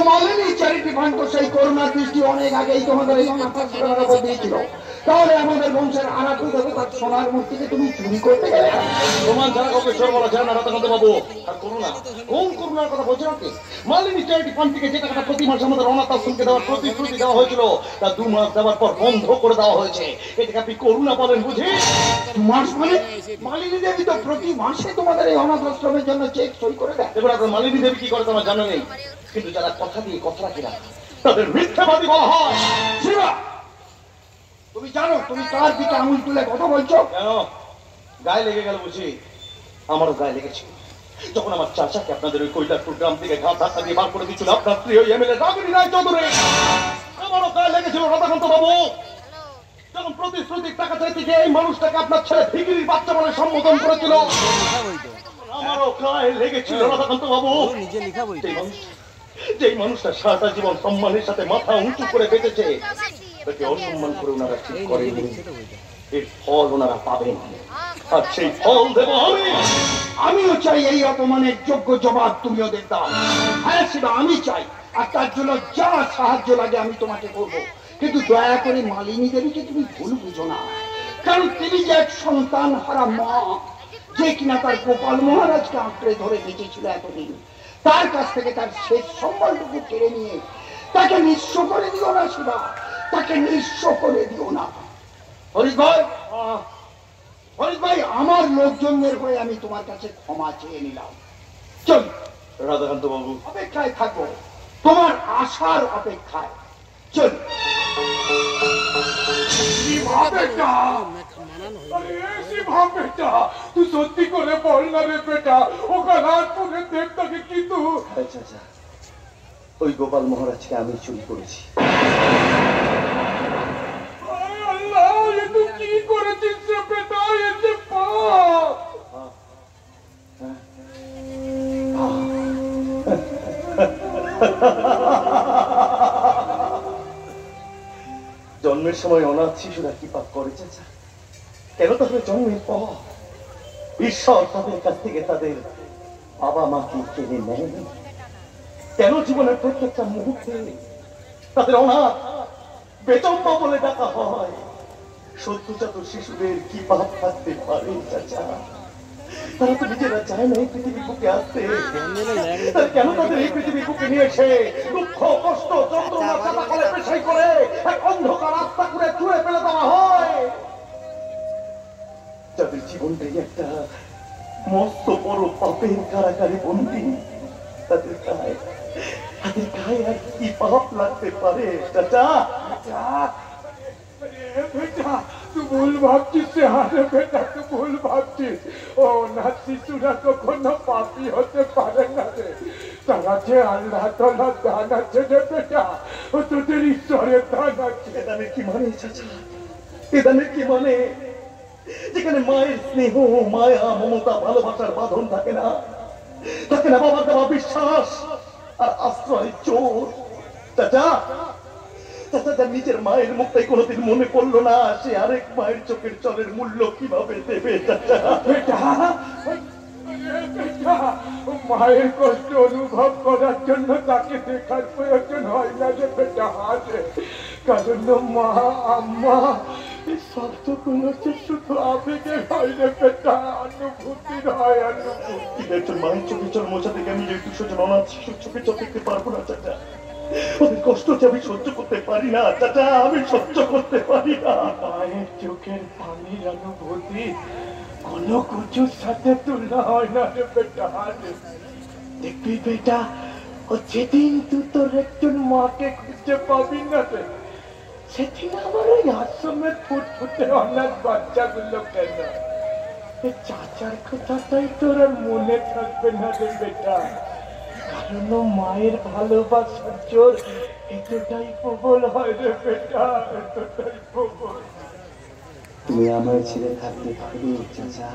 Malini charity fund তো সেই করোনার দৃষ্টি অনেক আগেই তোমাদের এই অনাথ আশ্রমের উপর দিয়েছিল। তাহলে আমাদের বংশের আরাধ্য দেবতার সোনার মূর্তিকে তুমি চুরি করতে গেলে? প্রমাণ ছাড়া কাউকে চোর বলা যায় না রাধাকান্ত বাবু। আর করুণা, কোন করুণার কথা বলছেন আপনি? মালিনী চ্যারিটি ফান্ড থেকে যে টাকাটা প্রতি মাসে আমাদের অনাথ আশ্রমকে দেওয়ার প্রতিশ্রুতি দেওয়া হয়েছিল, তা 2 মাস দেওয়ার পর বন্ধ করে দেওয়া হয়েছে। এটাকে আপনি করুণা বলেন বুঝি? 2 মাস মানে? মালিনী দেবী তো প্রতি মাসে তোমাদের এই অনাথ আশ্রমের জন্য চেক সই করে দেয়। এবার আপনার মালিনী দেবী কি করে তোমার জানা নেই, কিন্তু যারা কথা দিয়ে কথা রাখে না তাদের মিথ্যাবাদী বলা হয়। শিবা, তুমি জানো তুমি কার দিকে আঙুল তুলে কথা বলছো? কেন গায়ে লেগে গেল বুঝি? আমারও গায়ে লেগেছে যখন আমার চাচাকে আপনাদের ওই কৈলাসপুর গ্রাম থেকে ঘাট ধাক্কা দিয়ে বার করে দিচ্ছিল আপনার প্রিয় এমএলএ রাগিনী রায় চৌধুরী। আমারও গায়ে লেগেছিল রাধাকান্ত বাবু যখন প্রতিশ্রুতির টাকা চাইতে গিয়ে এই মানুষটাকে আপনার ছেলে ভিখিরির বাচ্চা বলে সম্বোধন করেছিল। আমারও গায়ে লেগেছিল রাধাকান্ত বাবু। যেই মানুষটা সারাটা জীবন সম্মানের সাথে মাথা উঁচু করে বেঁচেছে, তাকে অসম্মান করে ওনারা ঠিক করেনি। এর ফল ওনারা পাবেন, আর সেই ফল দেব আমি। আমিও চাই এই অপমানের যোগ্য জবাব তুমি ওদের দাও। হ্যাঁ শিবা, আমি চাই, আর তার জন্য যা সাহায্য লাগে আমি তোমাকে করব। কিন্তু দয়া করে মালিনী দেবীকে তুমি ভুল বুঝো না, কারণ তিনি যে এক সন্তান হারা মা, যে কিনা তার গোপাল মহারাজকে আঁকড়ে ধরে বেঁচেছিল এতদিন, তার কাছ থেকে তার শেষ সম্বলটুকু কেড়ে নিয়ে তাকে নিঃস্ব করে দিও না শিবা, তাকে নিঃস্ব করে দিও না। হরিশ ভাই, হরিশ ভাই, আমার লোকজনের হয়ে আমি তোমার কাছে ক্ষমা চেয়ে নিলাম। চল রাধাকান্ত বাবু, অপেক্ষায় থাকবো, তোমার আশার অপেক্ষায়। চল। তুই সত্যি করে বল না রে বেটা, ওখানে রাজপুরের দেবতাকে কিন্তু আচ্ছা, ওই গোপাল মহারাজকে আমি চুরি করেছি। আল্লাহ, এ তুই কি করেছিস রে বেটা? এ যে পাপ। জন্মের সময় অনাথ শিশুরা কি পাপ করে চাচা? কেন তাহলে জন্মের পর ঈশ্বর তাদের কাছ থেকে তাদের বাবা মাকে কেড়ে নেন? কেন জীবনের প্রত্যেকটা মুহূর্তে তাদের অনাথ বেচম্বা বলে ডাকা হয়? সদ্যজাত শিশুদের কি পাপ থাকতে পারে চাচা? তারা তো নিজেরা চায় না এই পৃথিবীর বুকে আসতে। কেন তাদের এই পৃথিবীর বুকে নিয়ে এসে দুঃখ, কষ্ট, যন্ত্রণা চাপা করে পেশাই করে এক অন্ধকার রাস্তা করে ছুঁড়ে ফেলে দেওয়া হয়? যাদের জীবনটাই একটা মস্ত বড় পাপের কারাগারে বন্দী, তাদের গায়ে আর কি পাপ লাগতে পারে চাচা? বেটা তুই ভুল ভাবছিস, আরে বেটা তুই ভুল ভাবছিস। ও না, শিশুরা কখনো পাপী হতে পারে না রে। তারা যে আল্লাহ তাআলার দান আছে রে বেটা, ও তোদের ঈশ্বরের দান আছে। এ দানের কি মানে চাচা? এ দানের কি মানে? যেখানে মায়ের স্নেহ, মায়া, মমতা, ভালোবাসার বাঁধন থাকে না বাবার দেওয়া বিশ্বাস আর আশ্রয় চোর। চাচা, যার নিজের মায়ের মুখটাই কোনোদিন মনে পড়লো না, সে আরেক মায়ের চোখের জলের মূল্য কিভাবে দেবে চাচা? মায়ের কষ্ট অনুভব করার জন্য তাকে দেখার প্রয়োজন হয় না রে বেটা। কারণ মা, আম্মা এই শব্দগুলো যে শুধু আবেগের হয় রে বেটা, অনুভূতির হয়। অনুভূতি একজন মায়ের চোখের জল মোছা থেকে আমি যে 200 জন অনাথ শিশুর চোখের জল দেখতে পারবো না চাচা। ওদের কষ্ট যে আমি সহ্য করতে পারি না চাচা, আমি সহ্য করতে পারি না। মায়ের চোখের পানির অনুভূতি কোনো কিছুর সাথে তুলনা হয় না রে বেটা। দেখবি বেটা, ও যেদিন তুই তোর একজন মাকে খুঁজে পাবি না রে, সেদিন আমার ওই আশ্রমের ফুটফুটে অনাথ বাচ্চাগুলো কেন চাচার কথাটাই তোর আর মনে থাকবে না রে বেটা। কারণ মায়ের ভালোবাসার জোর এতটাই প্রবল হয় রে বেটা, এতটাই প্রবল। তুমি আমার ছেলে থাকতে পারবে চাচা?